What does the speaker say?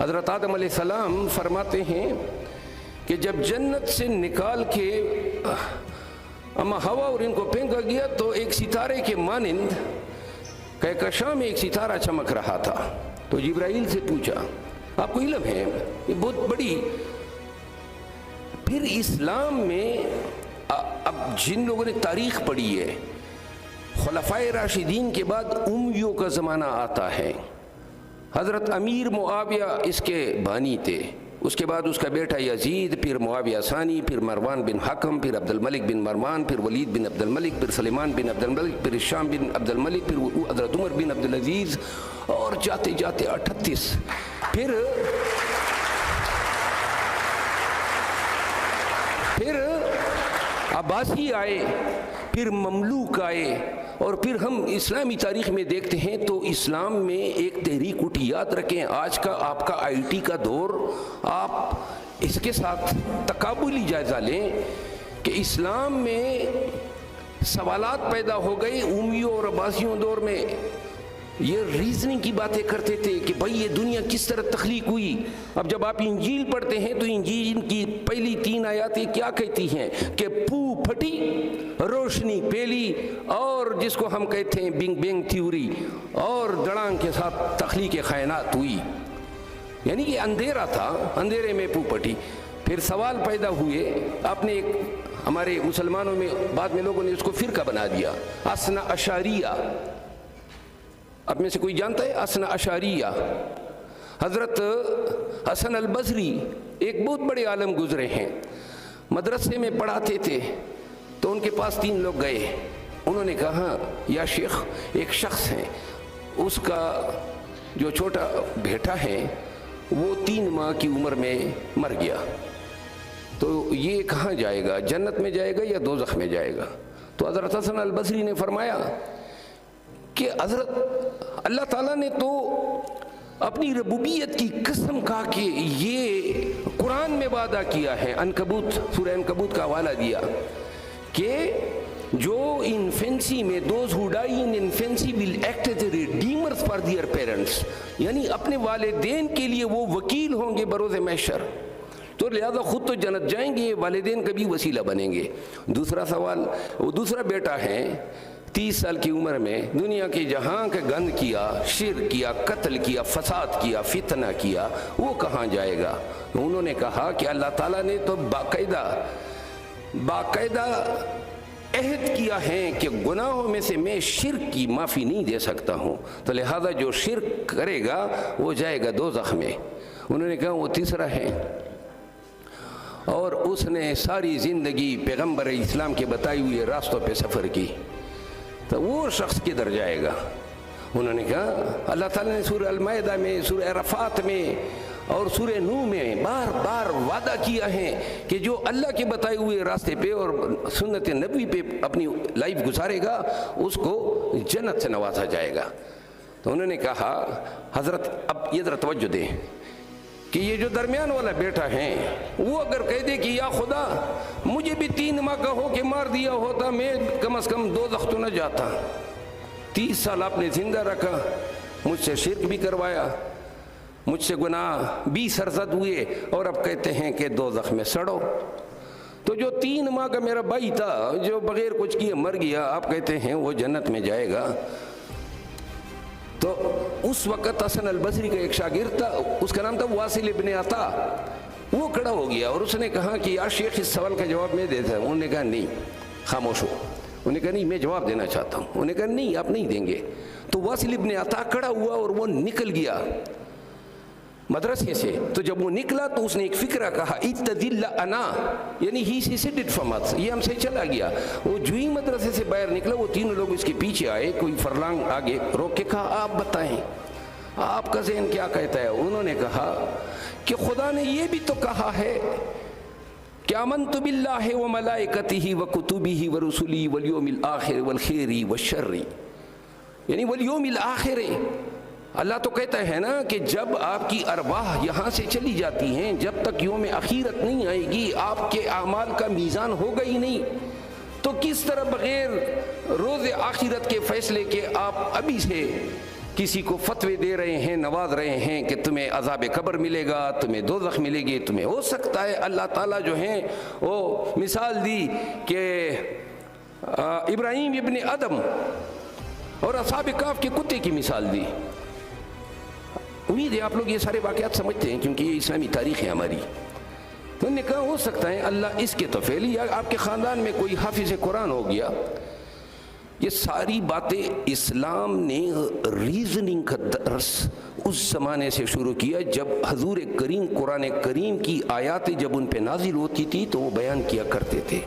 حضرت آدم علیہ السلام فرماتے ہیں کہ جب جنت سے نکال کے اما ہوا اور ان کو پھینکا گیا تو ایک ستارے کے مانند کہکشاں میں ایک ستارہ چمک رہا تھا. تو جبرائیل سے پوچھا, آپ کو علم ہے یہ بہت بڑی. پھر اسلام میں اب جن لوگوں نے تاریخ پڑھی ہے, خلفائے راشدین کے بعد امیوں کا زمانہ آتا ہے. حضرت امیر معاویہ اس کے بانی تھے, اس کے بعد اس کا بیٹا یزید, پھر معاویہ ثانی, پھر مروان بن حکم, پھر عبد الملک بن مروان, پھر ولید بن عبد الملک, پھر سلیمان بن عبد الملک, پھر ہشام بن عبد الملک, پھر حضرت عمر بن عبد العزیز, اور جاتے جاتے 38. پھر عباسی آئے, پھر مملوک آئے, اور پھر ہم اسلامی تاریخ میں دیکھتے ہیں تو اسلام میں ایک تحریک اٹھی. یاد رکھیں آج کا آپ کا آئی ٹی کا دور, آپ اس کے ساتھ تقابلی جائزہ لیں کہ اسلام میں سوالات پیدا ہو گئے امیوں اور عباسیوں دور میں. یہ ریزننگ کی باتیں کرتے تھے کہ بھائی یہ دنیا کس طرح تخلیق ہوئی. اب جب آپ انجیل پڑھتے ہیں تو انجیل کی پہلی 3 آیاتیں کیا کہتی ہیں کہ پھو پھٹی, روشنی پھیلی, اور جس کو ہم کہتے ہیں بگ بینگ تھیوری, اور دڑانگ کے ساتھ تخلیق کائنات ہوئی. یعنی کہ اندھیرا تھا, اندھیرے میں پھو پھٹی. پھر سوال پیدا ہوئے, آپ نے ایک ہمارے مسلمانوں میں بعد میں لوگوں نے اس کو فرقہ بنا دیا, اثنا اشاریہ. اب میں سے کوئی جانتا ہے اثنا اشاریہ؟ حضرت حسن البصری ایک بہت بڑے عالم گزرے ہیں, مدرسے میں پڑھاتے تھے. تو ان کے پاس 3 لوگ گئے, انہوں نے کہا یا شیخ ایک شخص ہے, اس کا جو چھوٹا بیٹا ہے وہ 3 ماہ کی عمر میں مر گیا, تو یہ کہاں جائے گا, جنت میں جائے گا یا دوزخ میں جائے گا؟ تو حضرت حسن البصری نے فرمایا کہ حضرت اللہ تعالیٰ نے تو اپنی ربوبیت کی قسم کہا کہ یہ قرآن میں وعدہ کیا ہے, عنکبوت, سورہ عنکبوت کا حوالہ دیا کہ جو انفینسی میں those who die in infancy will act as redeemers for their parents, یعنی اپنے والدین کے لیے وہ وکیل ہوں گے بروز محشر. تو لہذا خود تو جنت جائیں گے, والدین کا بھی وسیلہ بنیں گے. دوسرا سوال, وہ دوسرا بیٹا ہے 30 سال کی عمر میں دنیا کے جہاں کے گند کیا, شرک کیا, قتل کیا, فساد کیا, فتنہ کیا, وہ کہاں جائے گا؟ انہوں نے کہا کہ اللہ تعالیٰ نے تو باقاعدہ عہد کیا ہے کہ گناہوں میں سے میں شرک کی معافی نہیں دے سکتا ہوں, تو لہذا جو شرک کرے گا وہ جائے گا دوزخ میں. انہوں نے کہا وہ تیسرا ہے, اور اس نے ساری زندگی پیغمبر اسلام کے بتائی ہوئے راستوں پہ سفر کی, تو وہ شخص کدھر جائے گا؟ انہوں نے کہا اللہ تعالیٰ نے سورہ المائدہ میں, سورہ عرفات میں اور سورہ نوح میں بار بار وعدہ کیا ہے کہ جو اللہ کے بتائے ہوئے راستے پہ اور سنت نبوی پہ اپنی لائف گزارے گا اس کو جنت سے نوازا جائے گا. تو انہوں نے کہا حضرت اب یہ ذرا توجہ دیں کہ یہ جو درمیان والا بیٹا ہے وہ اگر کہہ دے کہ یا خدا مجھے بھی 3 ماہ کا ہو کے مار دیا ہوتا, میں کم از کم دوزخ تو نہ جاتا. 30 سال آپ نے زندہ رکھا, مجھ سے شرک بھی کروایا, مجھ سے گناہ بھی سرزد ہوئے, اور اب کہتے ہیں کہ دوزخ میں سڑو. تو جو 3 ماہ کا میرا بھائی تھا جو بغیر کچھ کیے مر گیا, آپ کہتے ہیں وہ جنت میں جائے گا. تو اس وقت حسن البصری کا ایک شاگرد تھا, اس کا نام تھا واصل ابن عطا. وہ کھڑا ہو گیا اور اس نے کہا کہ یا شیخ اس سوال کا جواب میں دیتا ہوں. انہوں نے کہا نہیں, خاموش ہو. انہوں نے کہا نہیں میں جواب دینا چاہتا ہوں. انہوں نے کہا نہیں آپ نہیں دیں گے. تو واصل ابن عطا کھڑا ہوا اور وہ نکل گیا مدرسے سے. تو جب وہ نکلا تو اس نے ایک فکرہ کہا اتذل انا, یعنی ہی سی سیڈ اٹ فرام اس, یہ ہم سے چلا گیا. وہ جو ہی مدرسے سے باہر نکلا وہ 3 لوگ اس کے پیچھے آئے, کوئی فرلانگ آگے روک کے کہا آپ بتائیں آپ کا ذہن کیا کہتا ہے؟ انہوں نے کہا کہ خدا نے یہ بھی تو کہا ہے کہ آمنت باللہ و ملائکتہ و کتبہ و رسلہ والیوم الآخر والخیر والشر, یعنی والیوم الآخر. اللہ تو کہتا ہے نا کہ جب آپ کی ارواح یہاں سے چلی جاتی ہیں, جب تک یوم اخیرت نہیں آئے گی آپ کے اعمال کا میزان ہوگا ہی نہیں. تو کس طرح بغیر روز آخرت کے فیصلے کے آپ ابھی سے کسی کو فتوے دے رہے ہیں، نواز رہے ہیں کہ تمہیں عذاب قبر ملے گا، تمہیں دوزخ ملے گی، تمہیں ہو سکتا ہے اللہ تعالیٰ جو ہیں وہ مثال دی کہ ابراہیم ابن ادم اور اصحاب کہف کے کتے کی مثال دی۔ امید ہے آپ لوگ یہ سارے واقعات سمجھتے ہیں کیونکہ یہ اسلامی تاریخ ہے ہماری۔ تو انہوں نے کہا ہو سکتا ہے اللہ اس کے توفیل، یا آپ کے خاندان میں کوئی حافظ قرآن ہو گیا۔ یہ ساری باتیں اسلام نے ریزننگ کا درس اس زمانے سے شروع کیا جب حضور کریم قرآن کریم کی آیاتیں جب ان پہ نازل ہوتی تھی تو وہ بیان کیا کرتے تھے۔